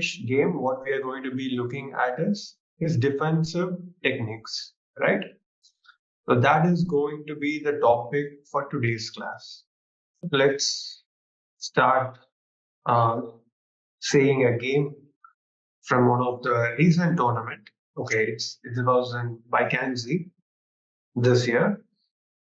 Gukesh game, what we are going to be looking at is his defensive techniques, right? So that is going to be the topic for today's class. Let's start uh, seeing a game from one of the recent tournament. Okay, it was in Vacancy this year.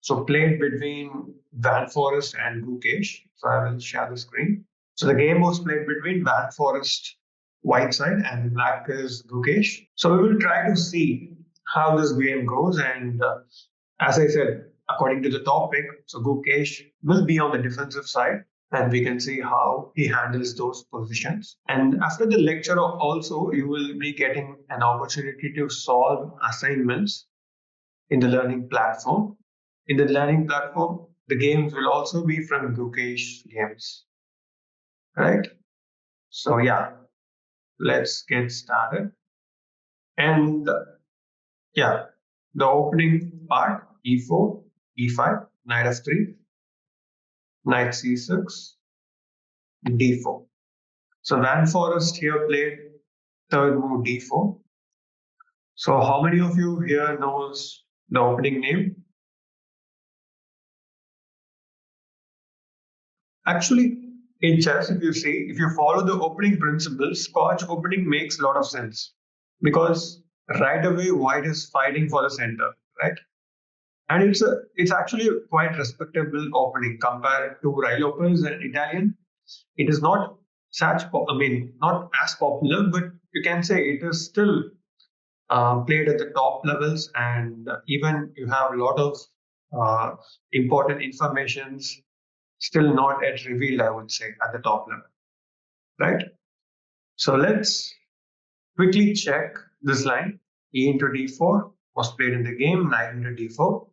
So played between Van Forest and Gukesh. So I will share the screen. So the game was played between Van Forest white side and black is Gukesh. So we will try to see how this game goes. And as I said, according to the topic, so Gukesh will be on the defensive side and we can see how he handles those positions. And after the lecture also, you will be getting an opportunity to solve assignments in the learning platform. In the learning platform, the games will also be from Gukesh games, right? So yeah, let's get started. And yeah, the opening part, e4, e5, knight f3, knight c6, d4. So Van Forest here played third move d4. So how many of you here knows the opening name? Actually, in chess, if you follow the opening principles, Scotch opening makes a lot of sense because right away white is fighting for the center, right? And it's actually a quite respectable opening compared to Rai Lopez and Italian. It is not not as popular, but you can say it is still played at the top levels, and even you have a lot of uh, important informations still not yet revealed, I would say, at the top level, right? So let's quickly check this line. E into d4 was played in the game, knight into d4.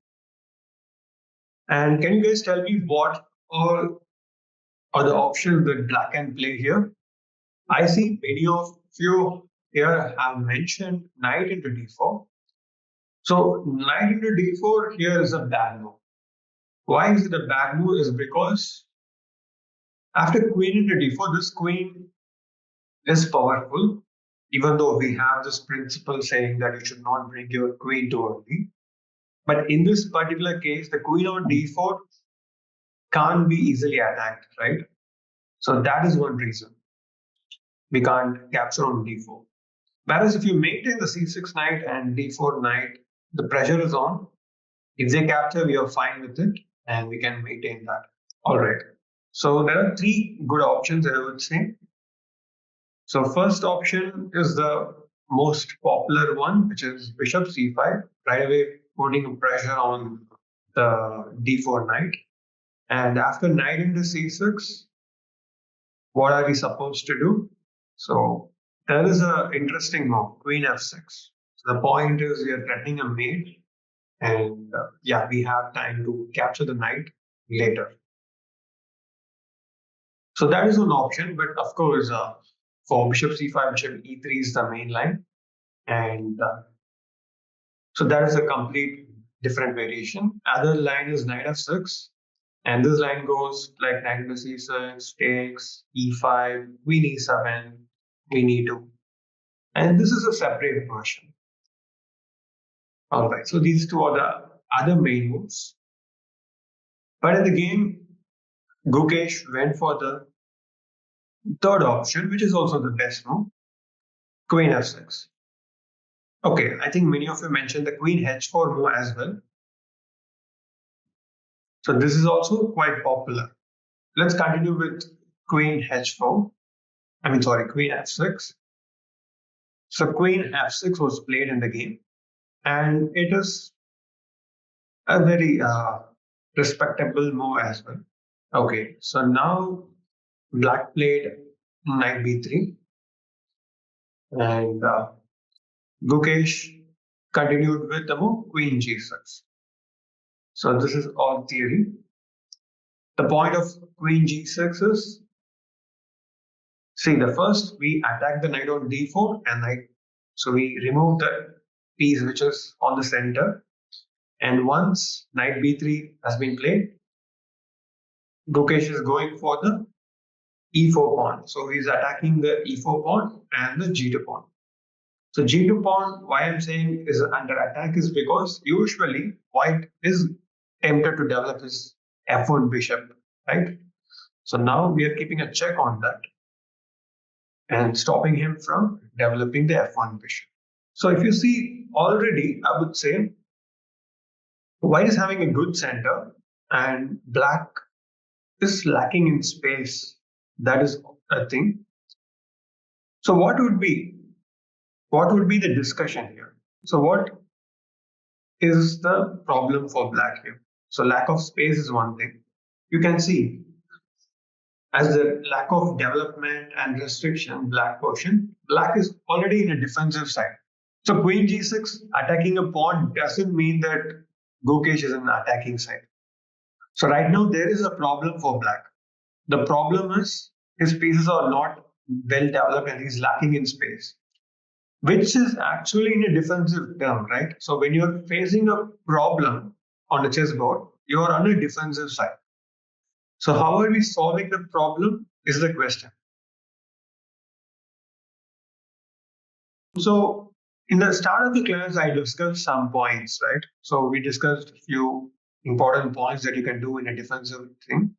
And can you guys tell me what all are the options that black can play here? I see many of you here have mentioned knight into d4. So knight into d4 here is a bad move. Why is it a bad move? Is because after queen into d4, this queen is powerful, even though we have this principle saying that you should not bring your queen too early. But in this particular case, the queen on d4 can't be easily attacked, right? So that is one reason we can't capture on d4. Whereas if you maintain the c6 knight and d4 knight, the pressure is on. If they capture, we are fine with it and we can maintain that. All right. So there are three good options, I would say. So first option is the most popular one, which is bishop c5, right away putting pressure on the d4 knight. And after knight into c6, what are we supposed to do? So there is an interesting move, queen f6. So the point is we are threatening a mate, and yeah, we have time to capture the knight later. So that is one option, but of course, for bishop c5, bishop e3 is the main line. And so that is a complete different variation. Other line is knight f6. And this line goes like knight into c6, takes, e5, queen e7, queen e2. And this is a separate version. All right, so these two are the other main moves. But in the game, Gukesh went for the third option, which is also the best move, queen f6. Okay, I think many of you mentioned the queen h4 move as well. So this is also quite popular. Let's continue with queen h4. Queen f6. So queen f6 was played in the game, and it is a very respectable move as well. Okay, so now black played knight b3, and Gukesh continued with the move queen g6. So this is all theory. The point of queen g6 is, see, the first we attack the knight on d4 and knight. So we remove the piece which is on the center. And once knight b3 has been played, Gukesh is going for the e4 pawn. So he's attacking the e4 pawn and the g2 pawn. So g2 pawn, why I'm saying is under attack is because usually white is tempted to develop his f1 bishop, right? So now we are keeping a check on that and stopping him from developing the f1 bishop. So if you see already, I would say white is having a good center and black is lacking in space. That is a thing. So what would be the discussion here? So what is the problem for black here? So lack of space is one thing. You can see as the lack of development and restriction black portion, black is already in a defensive side. So queen g6 attacking a pawn doesn't mean that Gukesh is in an attacking side. So right now there is a problem for black. The problem is his pieces are not well developed and he's lacking in space, which is actually in a defensive term, right? So when you're facing a problem on a chessboard, you're on a defensive side. So how are we solving the problem is the question. So in the start of the class, I discussed some points, right? So we discussed a few important points that you can do in a defensive thing.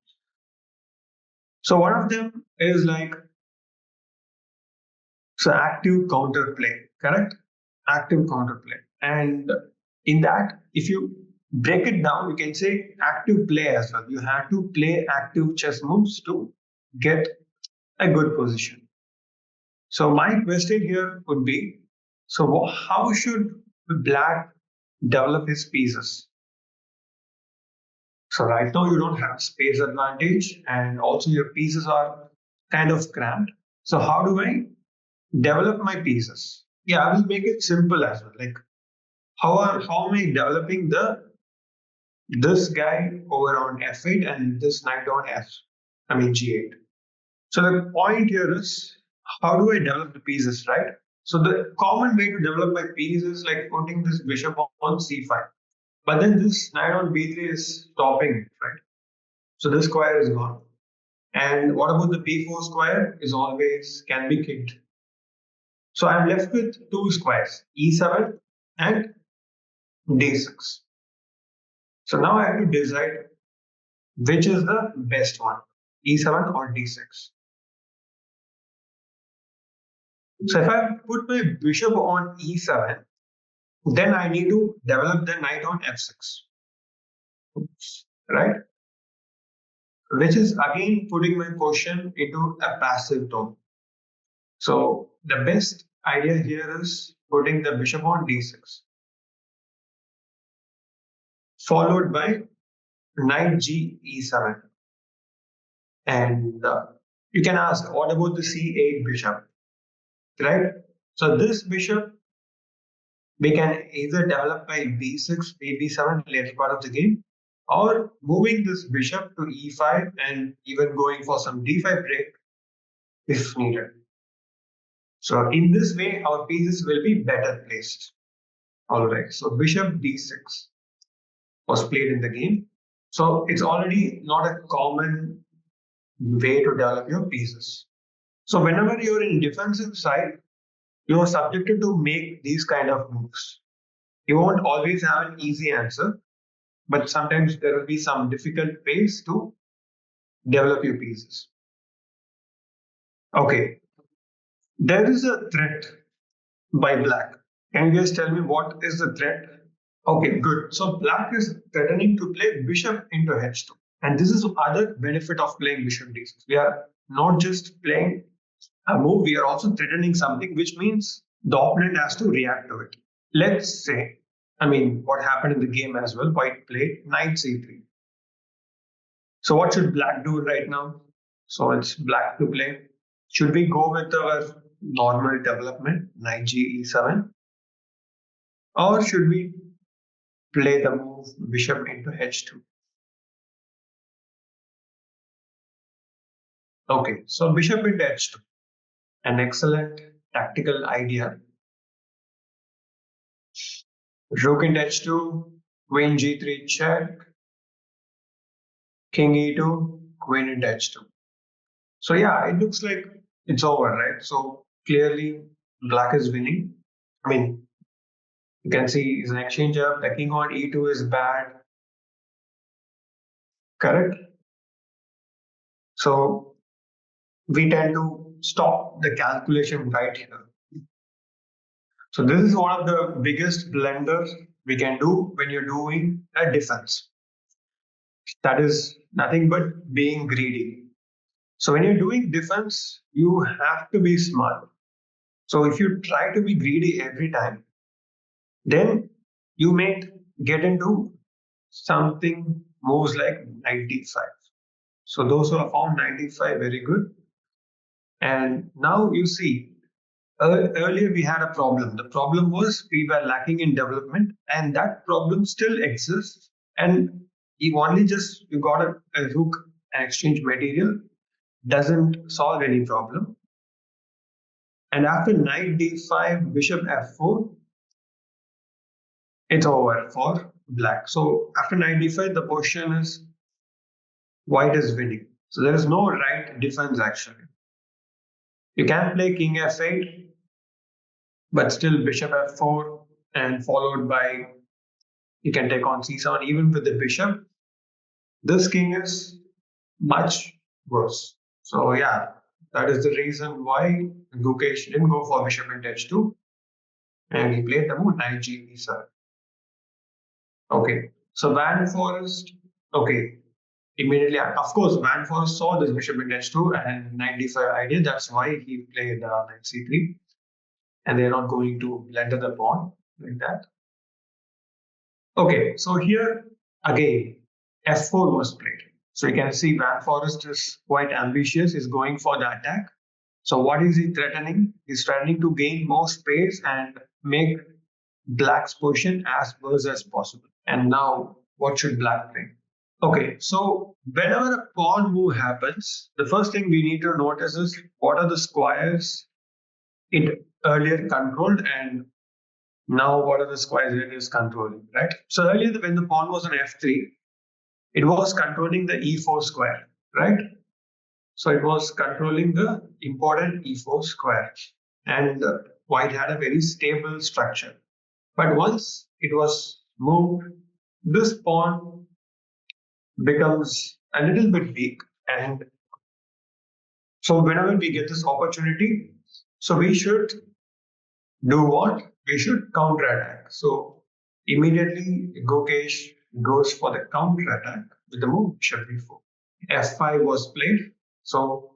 So one of them is like so active counterplay, correct? Active counterplay. And in that, if you break it down, you can say active play as well. You have to play active chess moves to get a good position. So my question here would be, so how should black develop his pieces? So right now you don't have space advantage and also your pieces are kind of cramped. So how do I develop my pieces? Yeah, I will make it simple as well. Like how am I developing the this guy over on f8 and this knight on g8. So the point here is how do I develop the pieces, right? So the common way to develop my piece is like putting this bishop on c5. But then this knight on b3 is stopping it, right? So this square is gone. And what about the p4 square is always can be kicked. So I'm left with two squares, e7 and d6. So now I have to decide which is the best one, e7 or d6. So if I put my bishop on e7, then I need to develop the knight on f6, right? Which is again putting my position into a passive tone. So the best idea here is putting the bishop on d6, followed by knight g e7. And you can ask, what about the c8 bishop, right? So this bishop we can either develop by b6, b7 later part of the game, or moving this bishop to e5 and even going for some d5 break if needed. So in this way, our pieces will be better placed. All right. So bishop d6 was played in the game. So it's already not a common way to develop your pieces. So whenever you're in defensive side, you're subjected to make these kind of moves. You won't always have an easy answer, but sometimes there will be some difficult ways to develop your pieces. Okay, there is a threat by black. Can you guys tell me what is the threat? Okay, good. So black is threatening to play bishop into h2. And this is other benefit of playing bishop d6. We are not just playing a move, we are also threatening something, which means the opponent has to react to it. Let's say, what happened in the game as well, white played knight c3. So what should black do right now? So it's black to play. Should we go with our normal development, knight g e7? Or should we play the move bishop into h2? Okay, so bishop into h2. An excellent tactical idea. Rook into h2, queen g3 check, king e2, queen into h2. So yeah, it looks like it's over, right? So clearly black is winning. I mean, you can see is an exchange up, the king on e2 is bad, correct? So we tend to stop the calculation right here. So this is one of the biggest blunders we can do when you're doing a defense. That is nothing but being greedy. So when you're doing defense, you have to be smart. So if you try to be greedy every time, then you may get into something moves like 95. So those who have found 95, very good. And now you see, earlier we had a problem. The problem was we were lacking in development, and that problem still exists. And you got a rook and exchange material doesn't solve any problem. And after knight d5, bishop f4, it's over for black. So after knight d5, the position is white is winning. So there is no right defense actually. You can play king f8, but still bishop f4 and followed by you can take on c7 even with the bishop. This king is much worse. So yeah, that is the reason why Gukesh didn't go for bishop into h2 and he played the move knight g7. Okay, so Van Forest. Okay, immediately, of course, Van Forest saw this bishop in h2 and knight d5 idea. That's why he played knight c3, and they're not going to blunder the pawn like that. Okay, so here again, f4 was played. So you can see Van Forest is quite ambitious. He's going for the attack. So what is he threatening? He's threatening to gain more space and make black's position as worse as possible. And now, what should black play? Okay, so whenever a pawn move happens, the first thing we need to notice is what are the squares it earlier controlled and now what are the squares it is controlling, right? So earlier when the pawn was on f3, it was controlling the e4 square, right? So it was controlling the important e4 square and white had a very stable structure. But once it was moved, this pawn becomes a little bit weak. And so whenever we get this opportunity, so we should do what? We should counterattack. So immediately Gukesh goes for the counterattack with the move bishop b4. f5 was played. So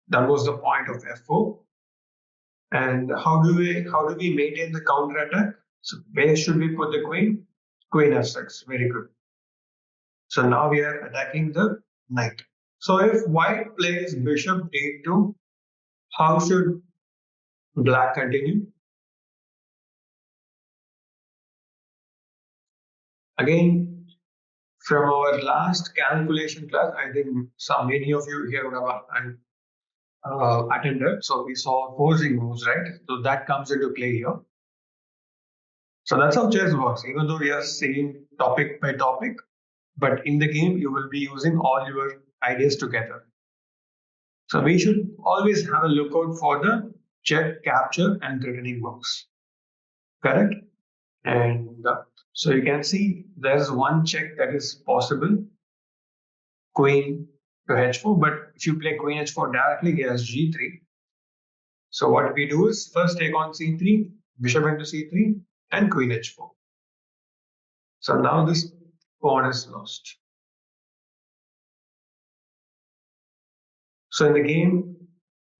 that was the point of f4. And how do we maintain the counterattack? So where should we put the queen? Queen f6. Very good. So now we are attacking the knight. So if white plays bishop d2, how should black continue? Again, from our last calculation class, I think many of you here would have attended. So we saw forcing moves, right? So that comes into play here. So that's how chess works. Even though we are saying topic by topic, but in the game you will be using all your ideas together. So we should always have a lookout for the check, capture, and threatening moves. Correct? And so you can see there's one check that is possible, queen to h4. But if you play queen h4 directly, he has g3. So what we do is first take on c3, bishop into c3, and queen h4. So now this pawn is lost. So in the game,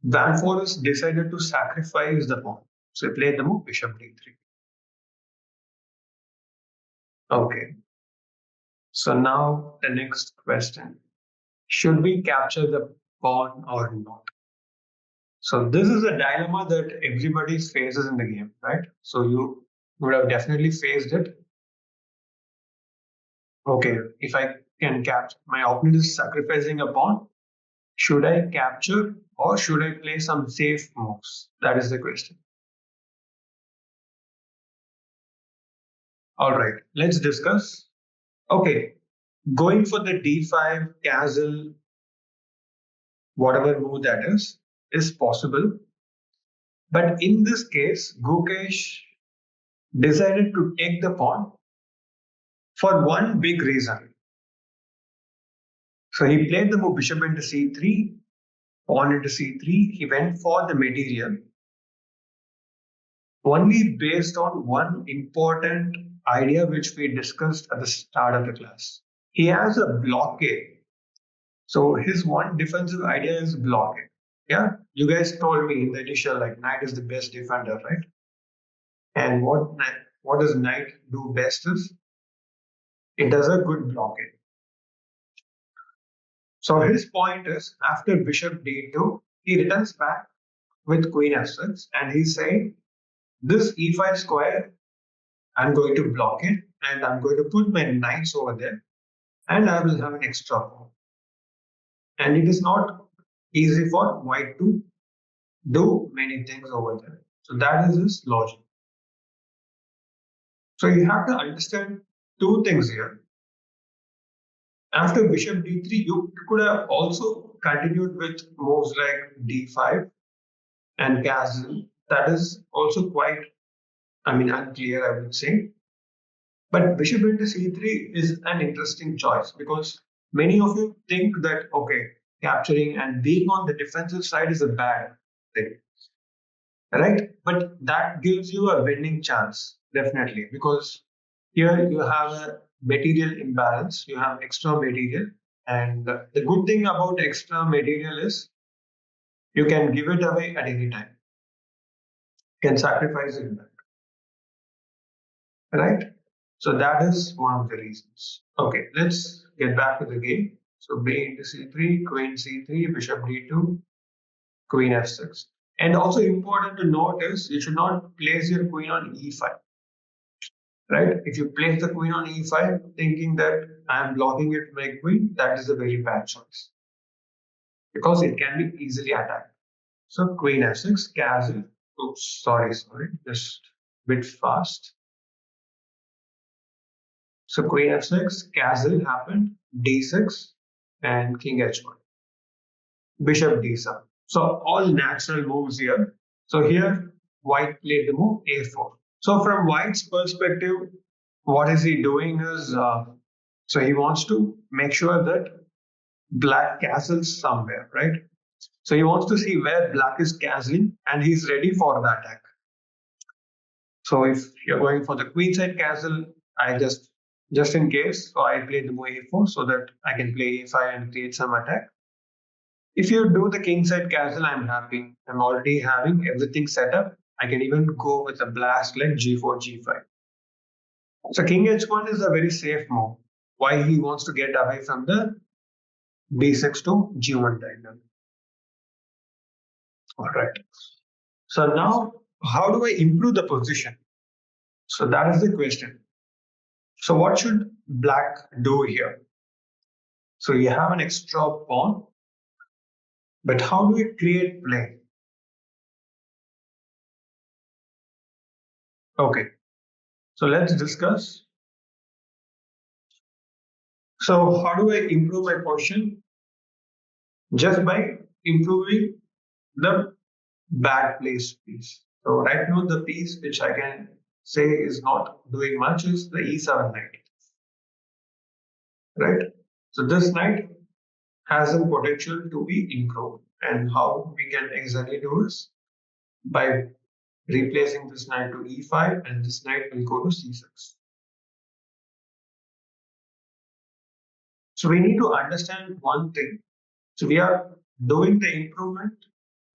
Van Forest decided to sacrifice the pawn. So he played the move bishop d3. Okay. So now the next question. Should we capture the pawn or not? So this is a dilemma that everybody faces in the game, right? So you would have definitely faced it. Okay, if I can capture, my opponent is sacrificing a pawn. Should I capture or should I play some safe moves? That is the question. All right, let's discuss. Okay, going for the d5 castle whatever move that is possible. But in this case, Gukesh decided to take the pawn for one big reason. So he played the move bishop into c3, pawn into c3. He went for the material only based on one important idea which we discussed at the start of the class. He has a blockade. So his one defensive idea is blockade. Yeah, you guys told me in the initial like knight is the best defender, right? And what does knight do best is it does a good blockade. So his point is after bishop d2, he returns back with queen f6 and he's saying this e5 square, I'm going to block it and I'm going to put my knights over there and I will have an extra pawn. And it is not easy for white to do many things over there. So that is his logic. So you have to understand two things here. After bishop d3, you could have also continued with moves like d5 and castle. That is also quite, unclear, I would say. But bishop into c3 is an interesting choice because many of you think that, okay, capturing and being on the defensive side is a bad thing, right? But that gives you a winning chance, definitely, because here you have a material imbalance, you have extra material. And the good thing about extra material is you can give it away at any time, you can sacrifice it back, right? So that is one of the reasons. Okay, let's get back to the game. So b into c3, queen c3, bishop d2, queen f6. And also important to note is you should not place your queen on e5, right? If you place the queen on e5 thinking that I am blocking it with my queen, that is a very bad choice because it can be easily attacked. So queen f6, castle. Oops, sorry, just a bit fast. So queen f6, castle happened, d6, and king h1, bishop d7. So all natural moves here. So here white played the move a4. So from white's perspective, what is he doing is so he wants to make sure that black castles somewhere, right? So he wants to see where black is castling and he's ready for the attack. So if you're going for the queen side castle, I just in case, so I play the move a4 so that I can play a5 and create some attack. If you do the king side castle, I'm happy. I'm already having everything set up. I can even go with a blast like g4, g5. So king h1 is a very safe move. Why he wants to get away from the b6 to g1 diagonal. All right. So now, how do I improve the position? So that is the question. So what should black do here? So you have an extra pawn, but how do we create play? Okay, so let's discuss. So how do I improve my position? Just by improving the bad place piece. So right now the piece which I can say is not doing much is the e7 knight, right? So this knight has a potential to be improved, and how we can exactly do is by replacing this knight to e5 and this knight will go to c6. So we need to understand one thing. So we are doing the improvement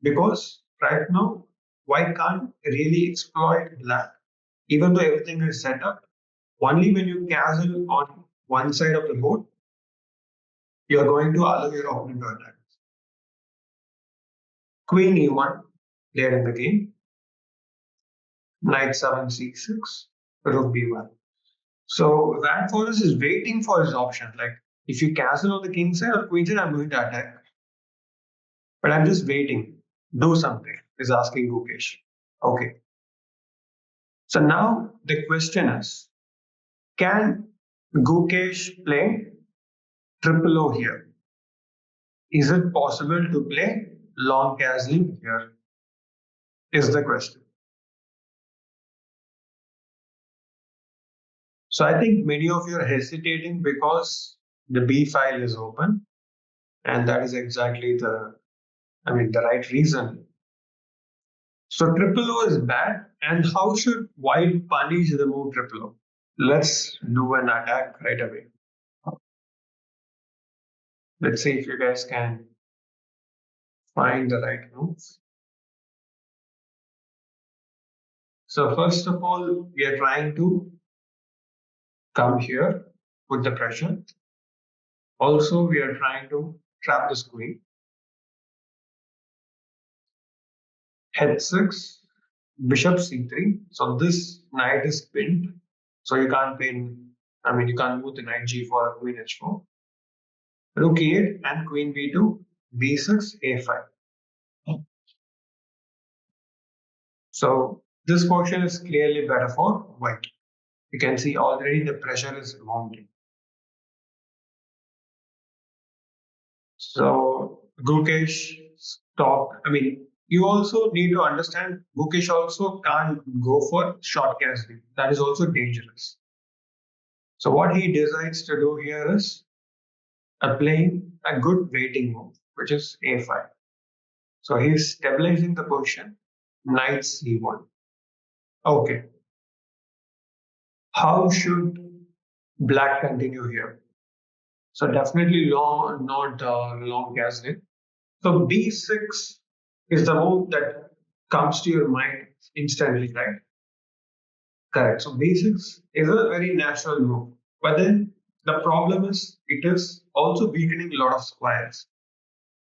because right now white can't really exploit black, even though everything is set up. Only when you castle on one side of the board, you are going to allow your opponent to attack. Queen e1 played in the game, knight 7 c6, rook b1. So Van Forest is waiting for his option. Like if you castle on the king side or queen side, I'm going to attack. But I'm just waiting. Do something, is asking Gukesh. Okay. So now the question is, can Gukesh play triple O here? Is it possible to play long castling here? Is the question. So I think many of you are hesitating because the B file is open, and that is exactly the right reason. So triple O is bad, and how should white punish the move triple O? Let's do an attack right away. Let's see if you guys can find the right move. So first of all, we are trying to come here with the pressure. Also, we are trying to trap this queen. H6, bishop c3. So this knight is pinned. So you can't pin, you can't move the knight g4 or queen h4. Rook e8 and queen b2, b6, a5. So this portion is clearly better for white. You can see already the pressure is mounting. So Gukesh stopped. You also need to understand Gukesh also can't go for short castling. That is also dangerous. So what he decides to do here is applying a good waiting move, which is a5. So he's stabilizing the position, knight c1. Okay, how should black continue here? So definitely long, not long castling. So b6 is the move that comes to your mind instantly, right? Correct. So b6 is a very natural move. But then the problem is it is also weakening a lot of squares,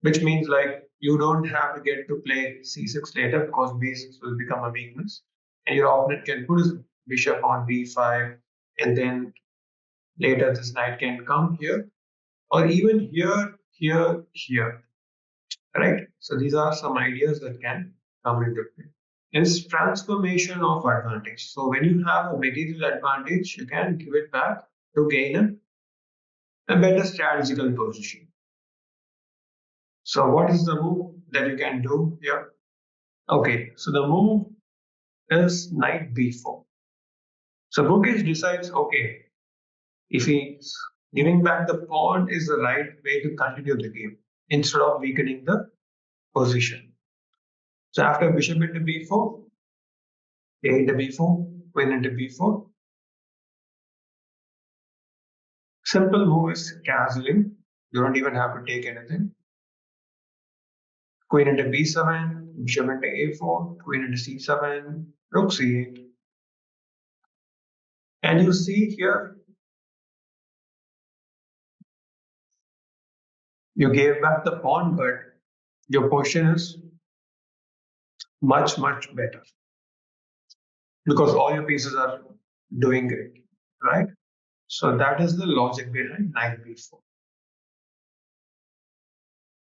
which means like you don't have to get to play c6 later because b6 will become a weakness. And your opponent can put his bishop on b5, and then later this knight can come here, or even here, here, here. Right? So these are some ideas that can come into play. Is transformation of advantage. So when you have a material advantage, you can give it back to gain a better strategical position. So what is the move that you can do here? Okay, so the move is knight b4. So Gukesh decides, okay, if he's giving back the pawn is the right way to continue the game instead of weakening the position. So after bishop into b4, a into b4, queen into b4. Simple move is castling. You don't even have to take anything. Queen into b7, bishop into a4, queen into c7, rook c8. And you see here, you gave back the pawn, but your position is much, much better because all your pieces are doing great, right? So that is the logic behind knight b4.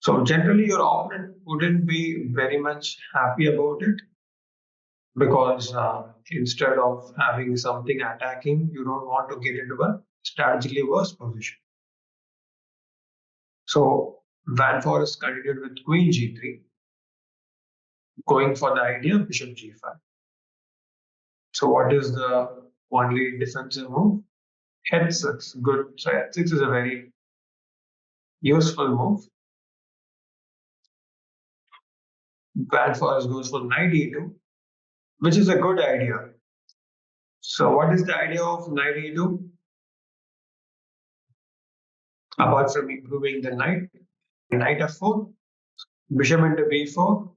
So generally, your opponent wouldn't be very much happy about it because instead of having something attacking, you don't want to get into a strategically worse position. So Van Forest continued with Queen G3, going for the idea of Bishop G5. So what is the only defensive move? H6, good. So H6 is a very useful move. Van Forest goes for Knight E2, which is a good idea. So what is the idea of Knight E2? Apart from improving the knight, Knight F4, Bishop into B4,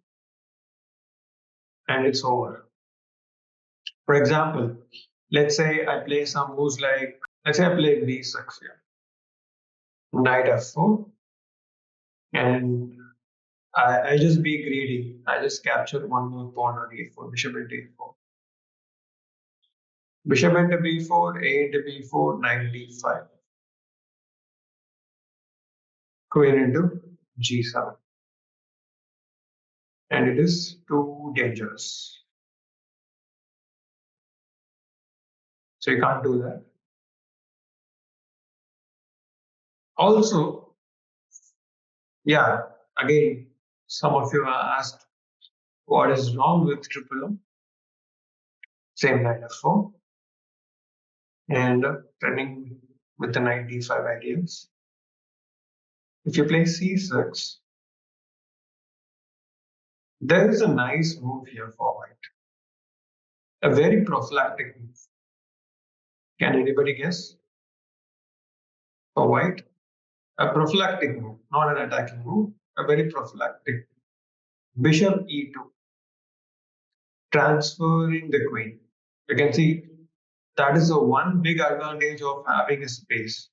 and it's over. For example, let's say I play some moves like, let's say I play B6 here, Knight F4, and I just be greedy. I just capture one more pawn on E4, Bishop into E4. Bishop into B4, A into B4, Knight D5. Queen into G7. And it is too dangerous. So you can't do that. Also, Yeah, again, some of you are asked what is wrong with triple O, same knight f4, and running with the knight d5 ideas. If you play c6, there is a nice move here for white, a very prophylactic move. Can anybody guess? For white, a prophylactic move, not an attacking move, a very prophylactic. Bishop e2, transferring the queen. You can see that is the one big advantage of having a space.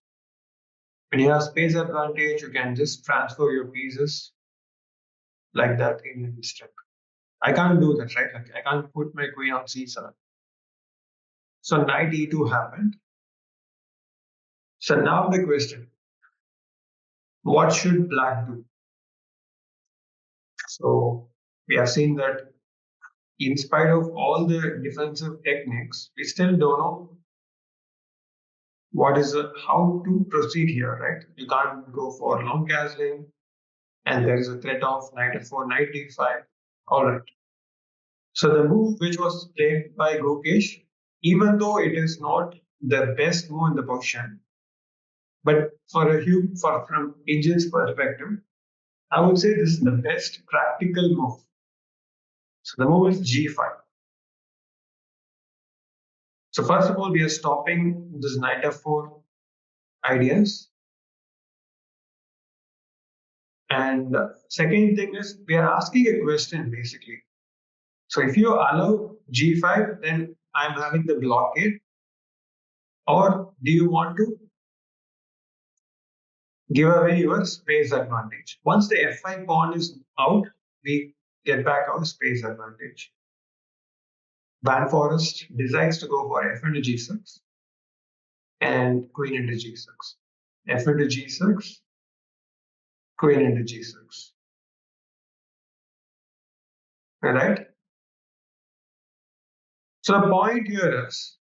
When you have space advantage, you can just transfer your pieces like that in an instant. I can't do that, right? Like I can't put my queen on c7. So knight e2 happened. So now the question, what should black do? So we have seen that in spite of all the defensive techniques, we still don't know how to proceed here, right? You can't go for long castling, and there is a threat of knight f4, knight d5. All right. So the move which was played by Gukesh, even though it is not the best move in the position, but from Indian's perspective, I would say this is the best practical move. So the move is g5. So first of all, we are stopping this knight f4 ideas. And second thing is we are asking a question basically. So if you allow g5, then I'm having the blockade. Or do you want to give away your space advantage? Once the f5 pawn is out, we get back our space advantage. Van Forest decides to go for f into g6 and queen into g6. F into g6, queen into g6. Right? So the point here is,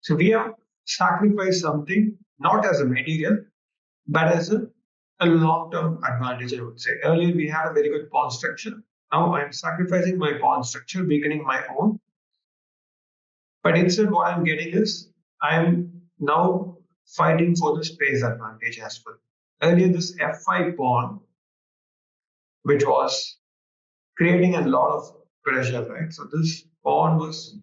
so we have sacrificed something not as a material, but as a long-term advantage, I would say. Earlier we had a very good pawn structure. Now I'm sacrificing my pawn structure, weakening my own. But instead, what I'm getting is I'm now fighting for the space advantage as well. Earlier, this f5 pawn, which was creating a lot of pressure, right? So this pawn was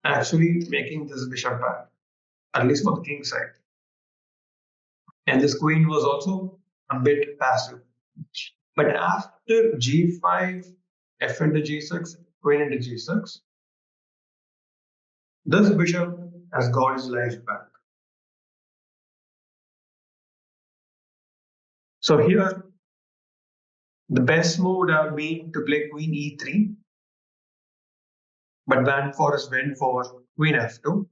actually making this bishop bad, at least for the king side. And this queen was also a bit passive. But after g5, f into g6, queen into g6, this bishop has got his life back. So here, the best move would have been to play queen e3, but Van Forest went for queen f2.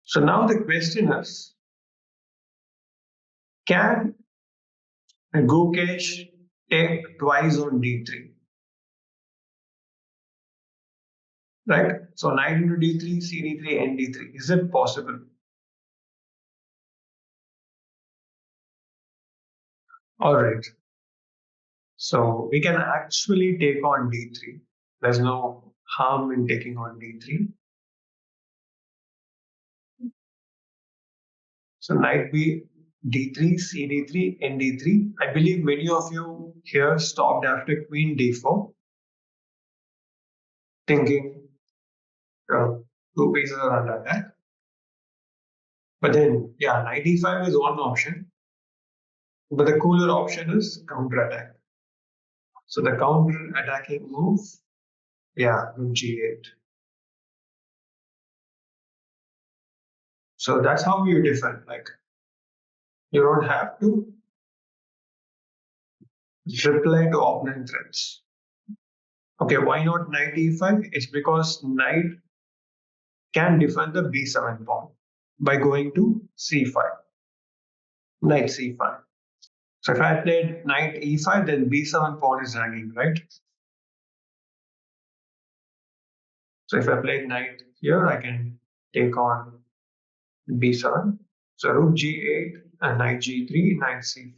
So now the question is, can Gukesh take twice on d3? Right? So knight into d3, c d3, n d3. Is it possible? All right. So we can actually take on d3. There's no harm in taking on d3. So knight b d3, c d3, n d3. I believe many of you here stopped after queen d4, thinking two pieces are under attack. But then, yeah, knight d5 is one option, but the cooler option is counter attack. So the counter attacking move, yeah, rook g8. So that's how you defend. Like you don't have to reply to opponent threats. Okay, why not knight e5? It's because knight can defend the b7 pawn by going to c5. Knight c5. So if I played knight e5, then b7 pawn is hanging, right? So if I played knight here, I can take on b7. So rook g8, and knight g3, knight c5.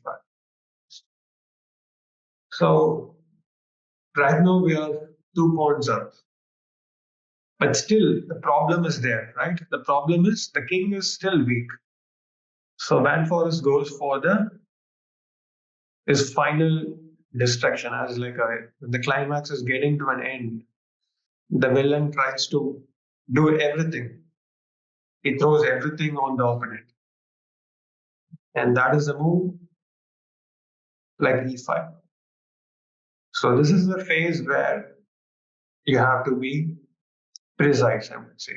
So right now we are 2 pawns up. But still, the problem is there, right? The problem is the king is still weak. So Van Forest goes for his final destruction as like the climax is getting to an end. The villain tries to do everything. He throws everything on the opponent. And that is the move like e5. So this is the phase where you have to be precise, I would say.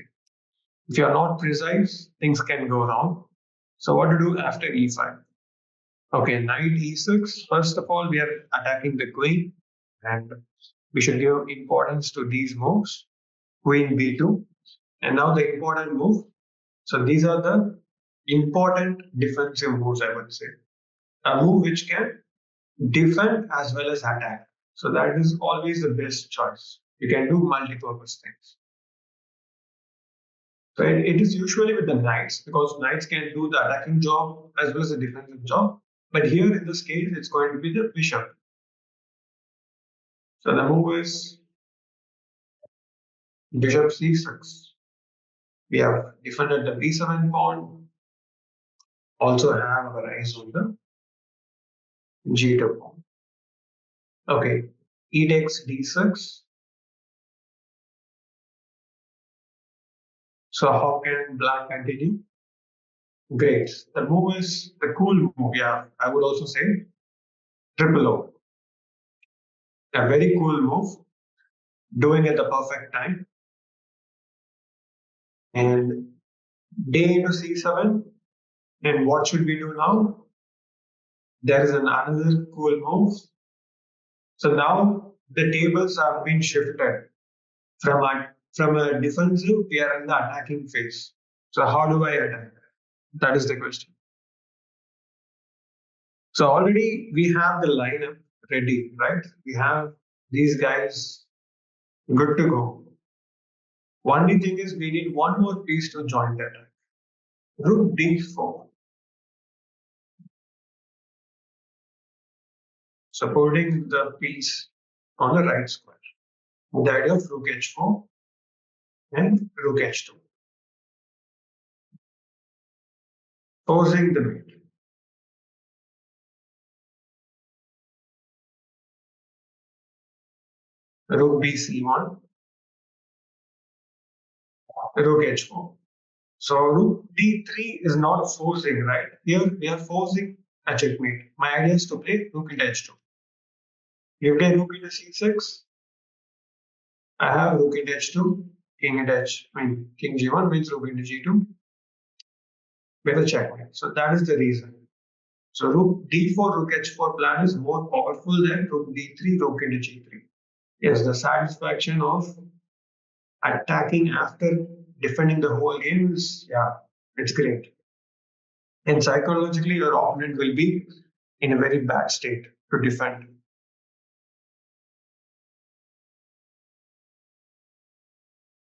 If you're not precise, things can go wrong. So what to do after e5? Okay, knight e6. First of all, we are attacking the queen, and we should give importance to these moves. Queen b2, and now the important move. So these are the important defensive moves, I would say. A move which can defend as well as attack. So that is always the best choice. You can do multi-purpose things. So it is usually with the knights because knights can do the attacking job as well as the defensive job. But here in this case, it's going to be the bishop. So the move is bishop c6. We have defended the b7 pawn. Also have our eyes on the g2 pawn. Okay, e takes d6. So how can black continue? Great. The move is the cool move. Yeah, I would also say triple O. A very cool move, doing at the perfect time. And day into c7. And what should we do now? There is another cool move. So now the tables have been shifted from a defensive, we are in the attacking phase. So how do I attack? That is the question. So already we have the lineup ready, right? We have these guys good to go. Only thing is we need one more piece to join the attack. Rook d4. Supporting the piece on the right square. The idea of rook h4 and rook h2. Forcing the mate. Rook bc1. Rook h4. So rook d3 is not forcing, right? Here we are forcing a checkmate. My idea is to play rook into h2. You play rook into c6. I have rook into h2, king into king g1 means rook into g2 with a checkmate. So that is the reason. So rook d4, rook h4 plan is more powerful than rook d3, rook into g3. Yes, the satisfaction of attacking after defending the whole game is, yeah, it's great. And psychologically, your opponent will be in a very bad state to defend.